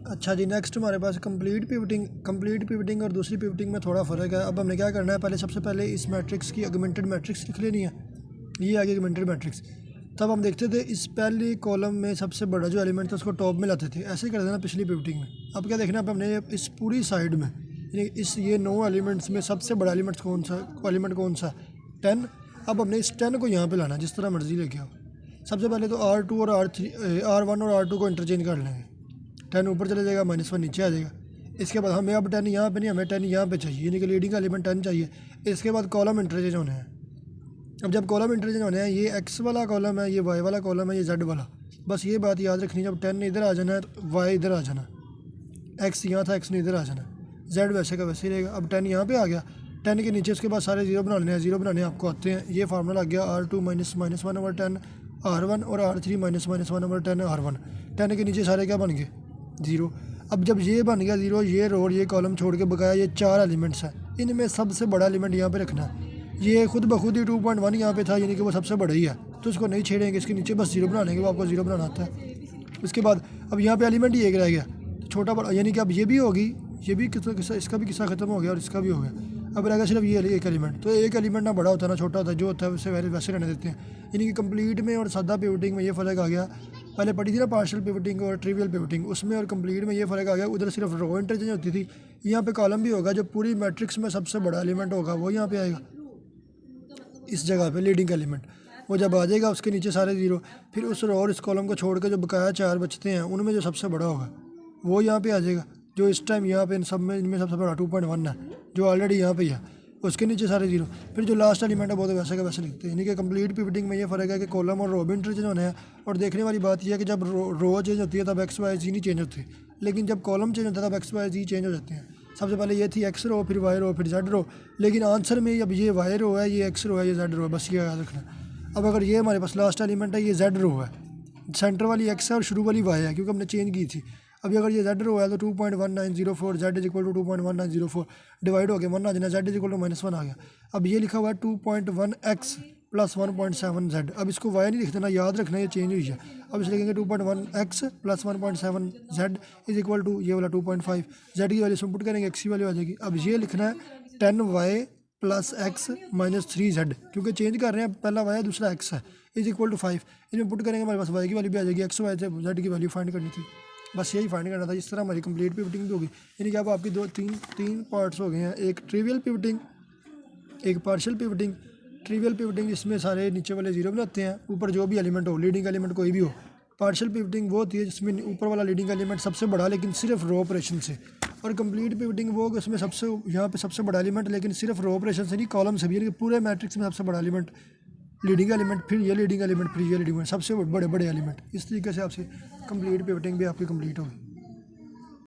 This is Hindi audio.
अच्छा जी, नेक्स्ट हमारे पास कंप्लीट पिवटिंग और दूसरी पिवटिंग में थोड़ा फ़र्क है। अब हमने क्या करना है, सबसे पहले इस मैट्रिक्स की ऑगमेंटेड मैट्रिक्स लिख लेनी है। ये आ गई ऑगमेंटेड मैट्रिक्स। तब हम देखते थे इस पहली कॉलम में सबसे बड़ा जो एलिमेंट था उसको टॉप में लाते थे, ऐसे ही कर देना पिछली पिवटिंग में। अब क्या देखना है, अब हमने इस पूरी साइड में यानी इस ये 9 एलिमेंट्स में सबसे बड़ा एलिमेंट कौन सा 10। अब हमने इस 10 को यहाँ पे लाना है, जिस तरह मर्जी लेके आओ। सबसे पहले तो R2 और R1 और R2 को इंटरचेंज कर लेंगे। 10 ऊपर चले जाएगा, -1 नीचे आ जाएगा। इसके बाद हमें अब 10 यहाँ पे नहीं, हमें 10 यहाँ पे चाहिए, यानी कि लीडिंग एलिमेंट 10 चाहिए। इसके बाद कॉलम इंटरचेंज होने हैं। अब जब कॉलम इंटरचेंज होने हैं, ये x वाला कॉलम है, ये y वाला कॉलम है, ये z वाला। बस ये बात याद रखनी, जब 10 इधर आ जाना है तो y इधर आ जाना, x यहाँ था, x ने इधर आ जाना, z वैसे का वैसे ही रहेगा। अब 10 यहाँ पे आ गया, 10 के नीचे उसके बाद सारे जीरो बनाने हैं। जीरो बनाने आपको आते हैं, ये फार्मूला लग गया R2 -1/10 R1 और R3 -1/10 R1। 10 के नीचे सारे क्या बन गए, जीरो। अब जब ये बन गया जीरो, ये रो और ये कॉलम छोड़ के बकाया ये 4 एलिमेंट्स हैं, इनमें सबसे बड़ा एलिमेंट यहाँ पे रखना है। ये खुद ब खुद ही 2.1 यहाँ पे था, यानी कि वो सबसे बड़ा ही है, तो इसको नहीं छेड़ेंगे। इसके नीचे बस जीरो बना लेंगे, वो आपको जीरो बनाना आता है। उसके बाद अब यहाँ पे एलिमेंट ही एक रह गया, छोटा बड़ा, यानी कि अब ये भी होगी, ये भी किस्सा इसका भी किस्सा खत्म हो गया और इसका भी हो गया। अब रहेगा सिर्फ ये एक एलिमेंट। तो एक एलिमेंट ना बड़ा होता है ना छोटा होता है, जो होता है उससे वैसे रहने देते हैं। यानी कि कंप्लीट में और सादा पिवटिंग में ये फ़र्क आ गया। पहले पढ़ी थी ना पार्शियल पिवटिंग और ट्रिवियल पिवटिंग, उसमें और कंप्लीट में ये फ़र्क आ गया। उधर सिर्फ रो इंटरचेंज होती थी, यहाँ पे कॉलम भी होगा। जो पूरी मैट्रिक्स में सबसे बड़ा एलिमेंट होगा वो यहाँ पे आएगा, इस जगह पे लीडिंग एलिमेंट। वो जब आ जाएगा उसके नीचे सारे जीरो, फिर उस रो और इस कॉलम को छोड़ के जो बकाया 4 बचते हैं उनमें जो सबसे बड़ा होगा वो यहाँ पे आ जाएगा। जो इस टाइम यहाँ पे इन सब में इनमें सबसे बड़ा 2.1 है, जो ऑलरेडी यहाँ पे है, उसके नीचे सारे जीरो। फिर जो लास्ट एलिमेंट है वो तो वैसे का वैसे लिखते हैं। यानी कि कंप्लीट पिवटिंग में ये फ़र्क है कि कॉलम और रो भी इंटरचेंज होने हैं। और देखने वाली बात यह है कि जब रो चेंज होती है तब एक्स वाई जी नहीं चेंज होते, लेकिन जब कॉलम चेंज होता है तब एक्स वाई जी चेंज हो जाते हैं। सबसे पहले ये थी एक्स रो, फिर वाई रो, फिर जेड रो, लेकिन आंसर में अब ये वाई रो है, ये एक्स रो है, ये जेड रो है, बस ये याद रखना। अब अगर ये हमारे पास लास्ट एलिमेंट है, ये जेड रो है, सेंटर वाली एक्स है और शुरू वाली वाई है, क्योंकि हमने चेंज की थी। अभी अगर ये जेड रो है तो 2.1904 Z is equal to 2.1904 divide हो गया 1 आ जाना, जेड इज इक्वल टू -1 आ गया। अब ये लिखा हुआ है 2.1 एक्स प्लस 1.7 जेड। अब इसको वाई नहीं लिख देना, याद रखना ये चेंज हुई है। अब इसे लिखेंगे 2.1 X plus 1.7 Z is equal to ये वाला 2.5 जेड की वैल्यू इसमें पुट करेंगे, एक्स की वैल्यू आ जाएगी। अब ये लिखना है 10 वाई प्लस एक्स -3 जेड, क्योंकि चेंज कर रहे हैं, पहला वाई है दूसरा एक्स है, इज इक्वल टू 5। इनमें पुट करेंगे, हमारे पास वाई की वैल्यू भी आ जाएगी, एक्स वाई से जेड की वैल्यू फाइंड करनी थी, बस यही फाइंड करना था। इस तरह हमारी कंप्लीट पिवटिंग भी होगी। यानी कि अब आपकी तीन पार्ट्स हो गए हैं, एक ट्रिवियल पिवटिंग, एक पार्शियल पिवटिंग। ट्रिवियल पिवटिंग इसमें सारे नीचे वाले जीरो बनाते हैं, ऊपर जो भी एलिमेंट हो, लीडिंग एलिमेंट कोई भी हो। पार्शियल पिवटिंग वो होती है जिसमें ऊपर वाला लीडिंग एलिमेंट सबसे बड़ा लेकिन सिर्फ रो ऑपरेशन से। और कंप्लीट पिवटिंग वो उसमें यहाँ पे सबसे बड़ा एलिमेंट लेकिन सिर्फ रो ऑपरेशन से नहीं, कॉलम से भी, यानी कि पूरे मैट्रिक्स में सबसे बड़ा एलिमेंट लीडिंग एलिमेंट, फिर ये लीडिंग एलिमेंट, फिर ये लीडिंग एलिमेंट, सबसे बड़े बड़े एलिमेंट। इस तरीके से आपसे कंप्लीट पिवटिंग भी आपकी कंप्लीट होगी।